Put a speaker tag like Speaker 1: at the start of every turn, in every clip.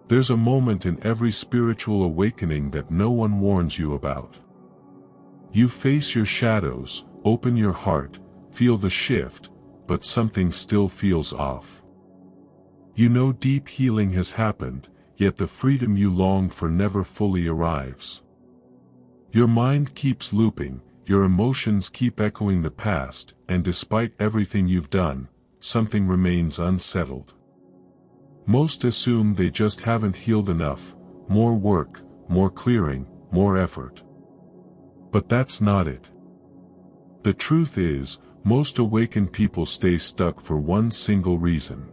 Speaker 1: There's a moment in every spiritual awakening that no one warns you about. You face your shadows, open your heart, feel the shift, but something still feels off. You know deep healing has happened, yet the freedom you longed for never fully arrives. Your mind keeps looping, your emotions keep echoing the past, and despite everything you've done, something remains unsettled. Most assume they just haven't healed enough, more work, more clearing, more effort. But that's not it. The truth is, most awakened people stay stuck for one single reason.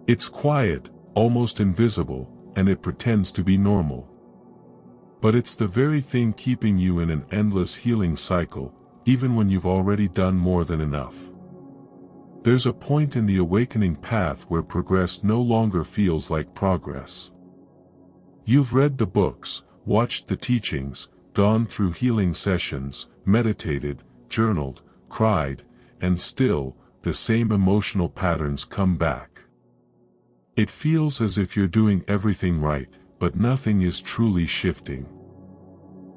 Speaker 1: It's quiet, almost invisible, and it pretends to be normal. But it's the very thing keeping you in an endless healing cycle, even when you've already done more than enough. There's a point in the awakening path where progress no longer feels like progress. You've read the books, watched the teachings, gone through healing sessions, meditated, journaled, cried, and still, the same emotional patterns come back. It feels as if you're doing everything right, but nothing is truly shifting.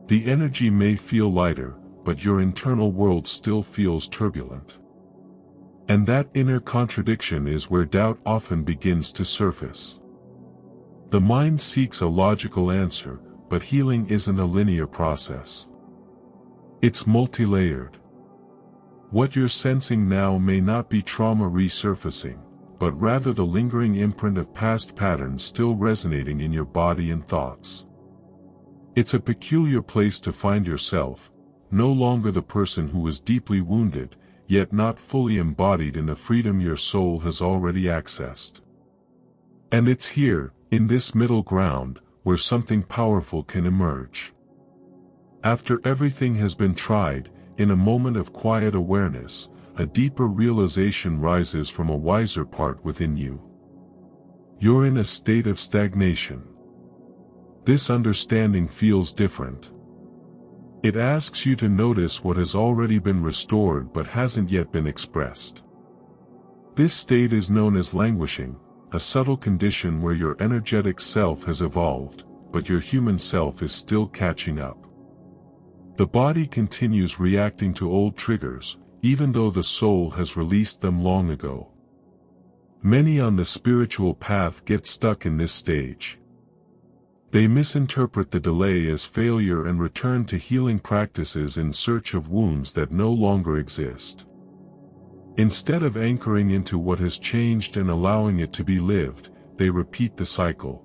Speaker 1: The energy may feel lighter, but your internal world still feels turbulent. And that inner contradiction is where doubt often begins to surface. The mind seeks a logical answer, but healing isn't a linear process. It's multi-layered. What you're sensing now may not be trauma resurfacing, but rather the lingering imprint of past patterns still resonating in your body and thoughts. It's a peculiar place to find yourself, no longer the person who was deeply wounded, yet not fully embodied in the freedom your soul has already accessed. And it's here, in this middle ground, where something powerful can emerge. After everything has been tried, in a moment of quiet awareness, a deeper realization rises from a wiser part within you. You're in a state of stagnation. This understanding feels different. It asks you to notice what has already been restored but hasn't yet been expressed. This state is known as languishing, a subtle condition where your energetic self has evolved, but your human self is still catching up. The body continues reacting to old triggers, even though the soul has released them long ago. Many on the spiritual path get stuck in this stage. They misinterpret the delay as failure and return to healing practices in search of wounds that no longer exist. Instead of anchoring into what has changed and allowing it to be lived, they repeat the cycle.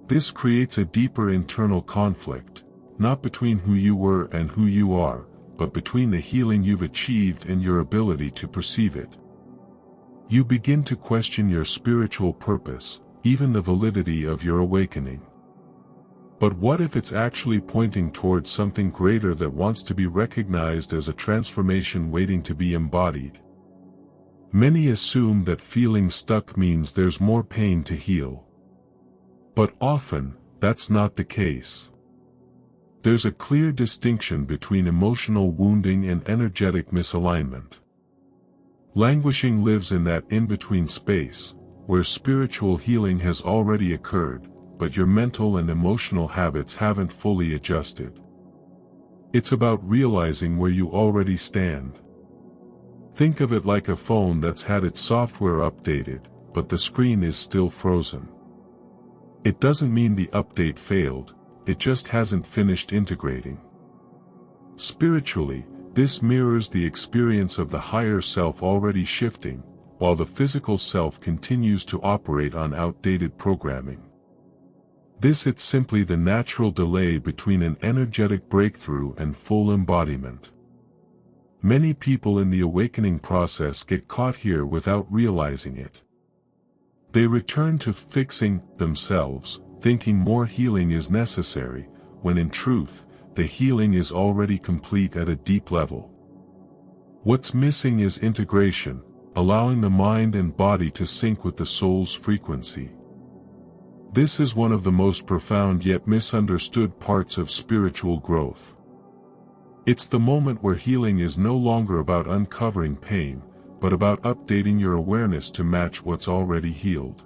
Speaker 1: This creates a deeper internal conflict, not between who you were and who you are, but between the healing you've achieved and your ability to perceive it. You begin to question your spiritual purpose, even the validity of your awakening. But what if it's actually pointing towards something greater that wants to be recognized as a transformation waiting to be embodied? Many assume that feeling stuck means there's more pain to heal. But often, that's not the case. There's a clear distinction between emotional wounding and energetic misalignment. Languishing lives in that in-between space, where spiritual healing has already occurred, but your mental and emotional habits haven't fully adjusted. It's about realizing where you already stand. Think of it like a phone that's had its software updated, but the screen is still frozen. It doesn't mean the update failed, it just hasn't finished integrating. Spiritually, this mirrors the experience of the higher self already shifting, while the physical self continues to operate on outdated programming. This is simply the natural delay between an energetic breakthrough and full embodiment. Many people in the awakening process get caught here without realizing it. They return to fixing themselves, thinking more healing is necessary, when in truth, the healing is already complete at a deep level. What's missing is integration, allowing the mind and body to sync with the soul's frequency. This is one of the most profound yet misunderstood parts of spiritual growth. It's the moment where healing is no longer about uncovering pain, but about updating your awareness to match what's already healed.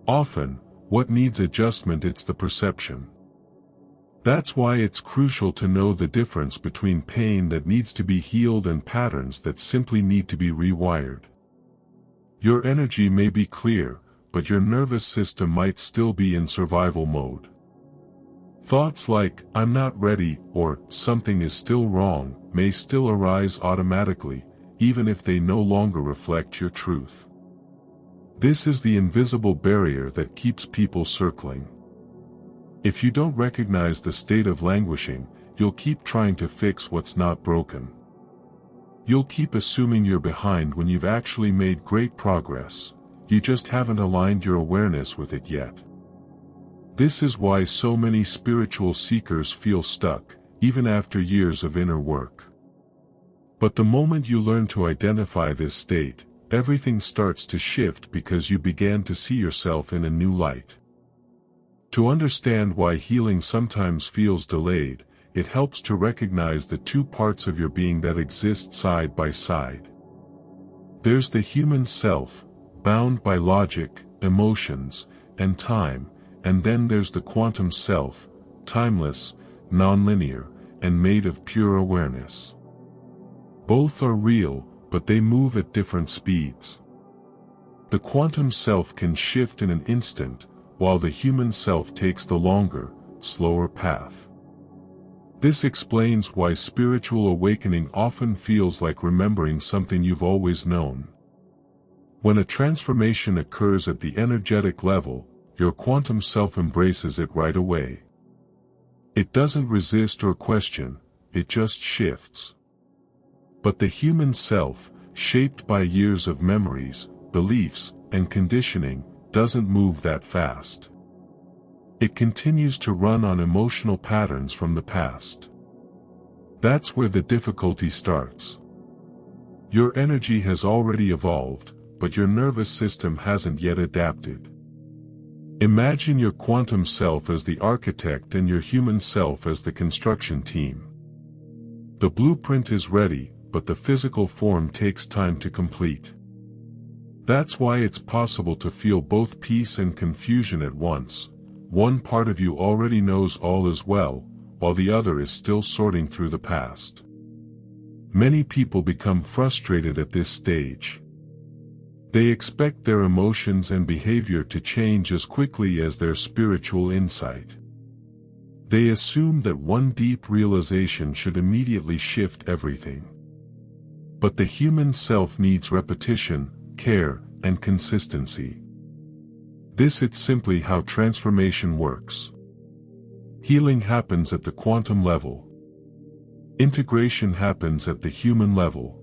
Speaker 1: Often, what needs adjustment it's the perception. That's why it's crucial to know the difference between pain that needs to be healed and patterns that simply need to be rewired. Your energy may be clear, but your nervous system might still be in survival mode. Thoughts like, "I'm not ready," or "something is still wrong," may still arise automatically, even if they no longer reflect your truth. This is the invisible barrier that keeps people circling. If you don't recognize the state of languishing, you'll keep trying to fix what's not broken. You'll keep assuming you're behind when you've actually made great progress. You just haven't aligned your awareness with it yet. This is why so many spiritual seekers feel stuck, even after years of inner work. But the moment you learn to identify this state, everything starts to shift because you began to see yourself in a new light. To understand why healing sometimes feels delayed, it helps to recognize the two parts of your being that exist side by side. There's the human self, bound by logic, emotions, and time, and then there's the quantum self, timeless, nonlinear, and made of pure awareness. Both are real, but they move at different speeds. The quantum self can shift in an instant, while the human self takes the longer, slower path. This explains why spiritual awakening often feels like remembering something you've always known. When a transformation occurs at the energetic level, your quantum self embraces it right away. It doesn't resist or question, it just shifts. But the human self, shaped by years of memories, beliefs, and conditioning, doesn't move that fast. It continues to run on emotional patterns from the past. That's where the difficulty starts. Your energy has already evolved, but your nervous system hasn't yet adapted. Imagine your quantum self as the architect and your human self as the construction team. The blueprint is ready, but the physical form takes time to complete. That's why it's possible to feel both peace and confusion at once. One part of you already knows all is well, while the other is still sorting through the past. Many people become frustrated at this stage. They expect their emotions and behavior to change as quickly as their spiritual insight. They assume that one deep realization should immediately shift everything. But the human self needs repetition, care, and consistency. This is simply how transformation works. Healing happens at the quantum level. Integration happens at the human level.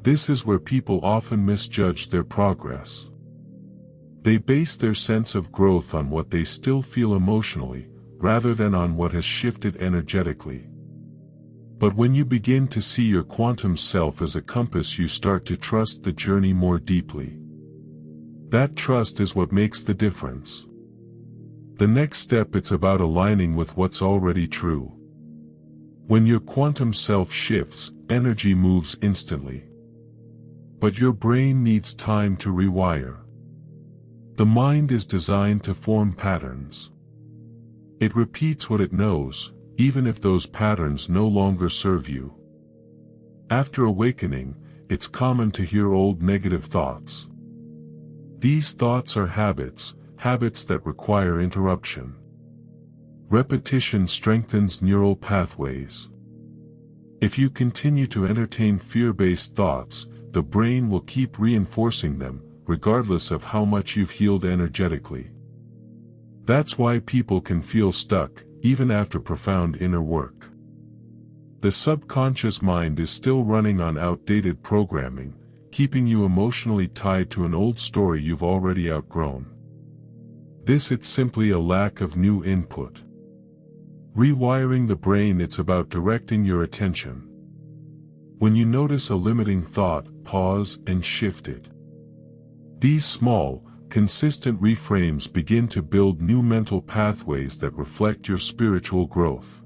Speaker 1: This is where people often misjudge their progress. They base their sense of growth on what they still feel emotionally, rather than on what has shifted energetically. But when you begin to see your quantum self as a compass, you start to trust the journey more deeply. That trust is what makes the difference. The next step it's about aligning with what's already true. When your quantum self shifts, energy moves instantly. But your brain needs time to rewire. The mind is designed to form patterns. It repeats what it knows, even if those patterns no longer serve you. After awakening, it's common to hear old negative thoughts. These thoughts are habits that require interruption. Repetition strengthens neural pathways. If you continue to entertain fear-based thoughts, the brain will keep reinforcing them, regardless of how much you've healed energetically. That's why people can feel stuck, even after profound inner work. The subconscious mind is still running on outdated programming, keeping you emotionally tied to an old story you've already outgrown. This is simply a lack of new input. Rewiring the brain, it's about directing your attention. When you notice a limiting thought, pause and shift it. These small, consistent reframes begin to build new mental pathways that reflect your spiritual growth.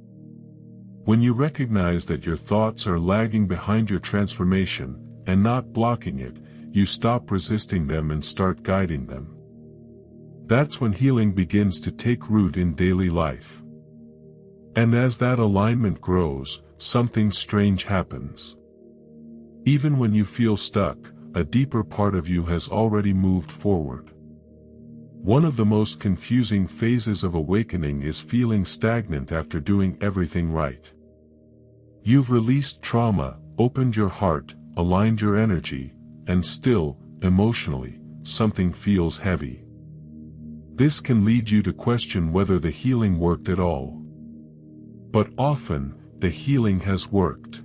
Speaker 1: When you recognize that your thoughts are lagging behind your transformation, and not blocking it, you stop resisting them and start guiding them. That's when healing begins to take root in daily life. And as that alignment grows, something strange happens. Even when you feel stuck, a deeper part of you has already moved forward. One of the most confusing phases of awakening is feeling stagnant after doing everything right. You've released trauma, opened your heart, aligned your energy, and still, emotionally, something feels heavy. This can lead you to question whether the healing worked at all. But often, the healing has worked.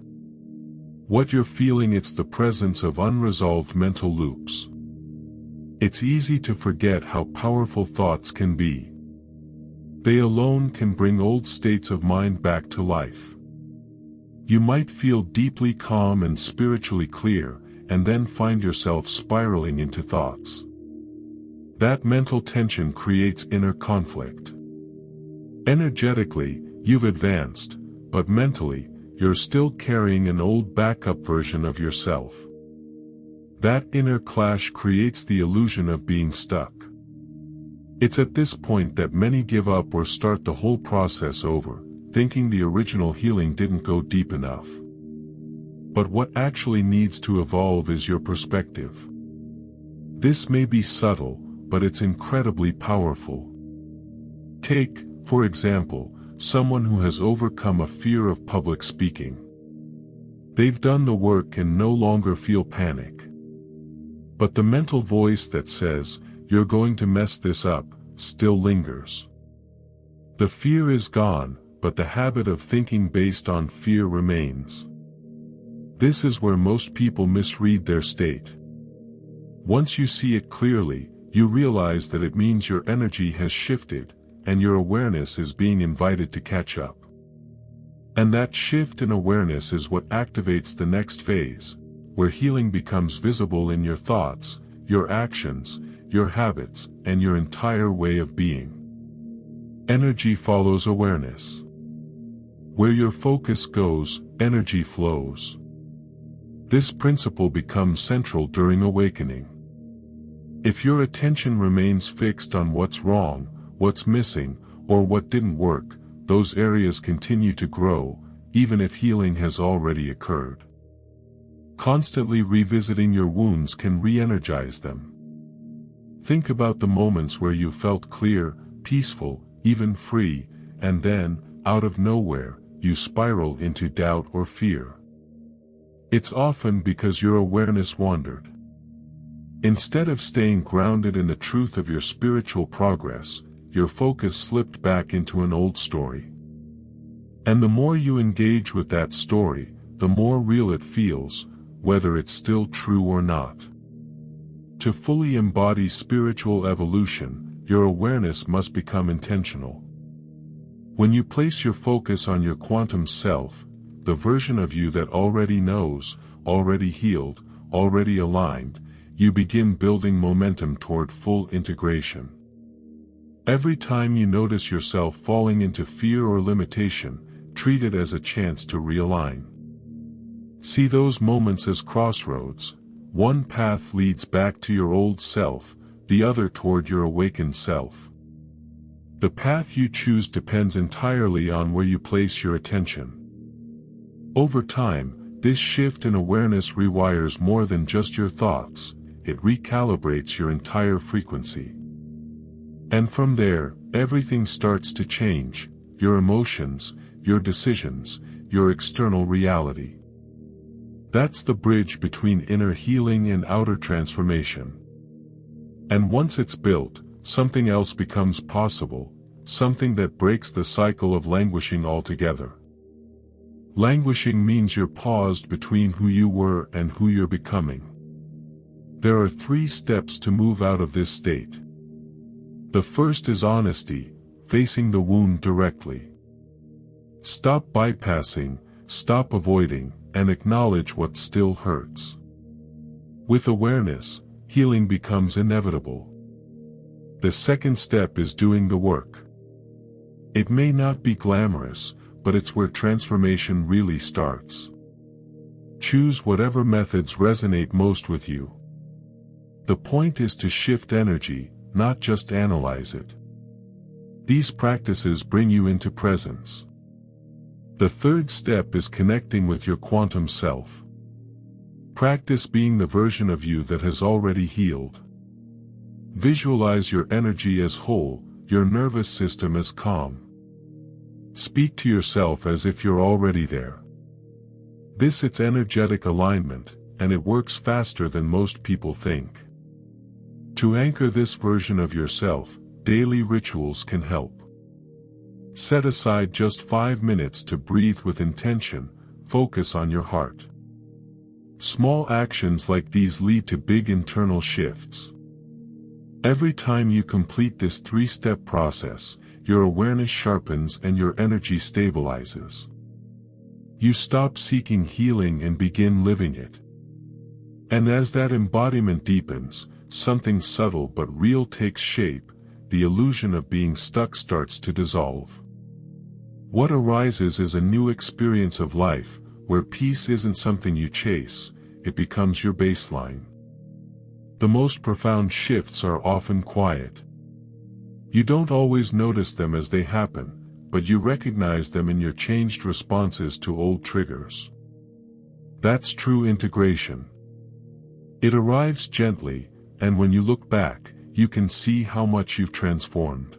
Speaker 1: What you're feeling, it's the presence of unresolved mental loops. It's easy to forget how powerful thoughts can be. They alone can bring old states of mind back to life. You might feel deeply calm and spiritually clear, and then find yourself spiraling into thoughts. That mental tension creates inner conflict. Energetically, you've advanced, but mentally, you're still carrying an old backup version of yourself. That inner clash creates the illusion of being stuck. It's at this point that many give up or start the whole process over, thinking the original healing didn't go deep enough. But what actually needs to evolve is your perspective. This may be subtle, but it's incredibly powerful. Take, for example, someone who has overcome a fear of public speaking. They've done the work and no longer feel panic. But the mental voice that says, "You're going to mess this up," still lingers. The fear is gone, but the habit of thinking based on fear remains. This is where most people misread their state. Once you see it clearly, you realize that it means your energy has shifted, and your awareness is being invited to catch up. And that shift in awareness is what activates the next phase, where healing becomes visible in your thoughts, your actions, your habits, and your entire way of being. Energy follows awareness. Where your focus goes, energy flows. This principle becomes central during awakening. If your attention remains fixed on what's wrong, what's missing, or what didn't work, those areas continue to grow, even if healing has already occurred. Constantly revisiting your wounds can re-energize them. Think about the moments where you felt clear, peaceful, even free, and then, out of nowhere, you spiral into doubt or fear. It's often because your awareness wandered. Instead of staying grounded in the truth of your spiritual progress, your focus slipped back into an old story. And the more you engage with that story, the more real it feels, whether it's still true or not. To fully embody spiritual evolution, your awareness must become intentional. When you place your focus on your quantum self, the version of you that already knows, already healed, already aligned, you begin building momentum toward full integration. Every time you notice yourself falling into fear or limitation, treat it as a chance to realign. See those moments as crossroads. One path leads back to your old self, the other toward your awakened self. The path you choose depends entirely on where you place your attention. Over time, this shift in awareness rewires more than just your thoughts, it recalibrates your entire frequency. And from there, everything starts to change, your emotions, your decisions, your external reality. That's the bridge between inner healing and outer transformation. And once it's built, something else becomes possible, something that breaks the cycle of languishing altogether. Languishing means you're paused between who you were and who you're becoming. There are 3 steps to move out of this state. The first is honesty, facing the wound directly. Stop bypassing, stop avoiding, and acknowledge what still hurts. With awareness, healing becomes inevitable. The second step is doing the work. It may not be glamorous, but it's where transformation really starts. Choose whatever methods resonate most with you. The point is to shift energy, not just analyze it. These practices bring you into presence. The third step is connecting with your quantum self. Practice being the version of you that has already healed. Visualize your energy as whole, your nervous system as calm. Speak to yourself as if you're already there. This is energetic alignment, and it works faster than most people think. To anchor this version of yourself, daily rituals can help. Set aside just 5 minutes to breathe with intention, focus on your heart. Small actions like these lead to big internal shifts. Every time you complete this 3-step process, your awareness sharpens and your energy stabilizes. You stop seeking healing and begin living it. And as that embodiment deepens, something subtle but real takes shape. The illusion of being stuck starts to dissolve. What arises is a new experience of life, where peace isn't something you chase, it becomes your baseline. The most profound shifts are often quiet. You don't always notice them as they happen, but you recognize them in your changed responses to old triggers. That's true integration. It arrives gently, and when you look back, you can see how much you've transformed.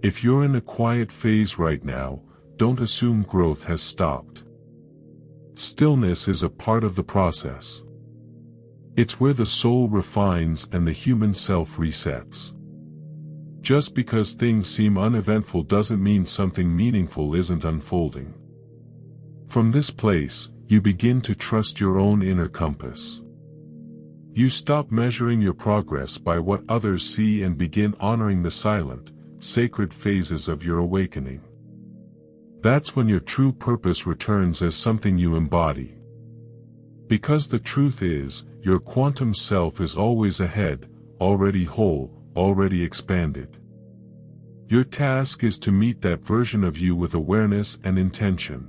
Speaker 1: If you're in a quiet phase right now, don't assume growth has stopped. Stillness is a part of the process. It's where the soul refines and the human self resets. Just because things seem uneventful doesn't mean something meaningful isn't unfolding. From this place, you begin to trust your own inner compass. You stop measuring your progress by what others see and begin honoring the silent, sacred phases of your awakening. That's when your true purpose returns as something you embody. Because the truth is, your quantum self is always ahead, already whole, already expanded. Your task is to meet that version of you with awareness and intention.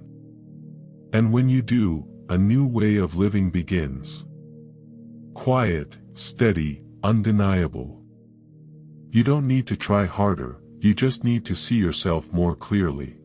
Speaker 1: And when you do, a new way of living begins. Quiet, steady, undeniable. You don't need to try harder, you just need to see yourself more clearly.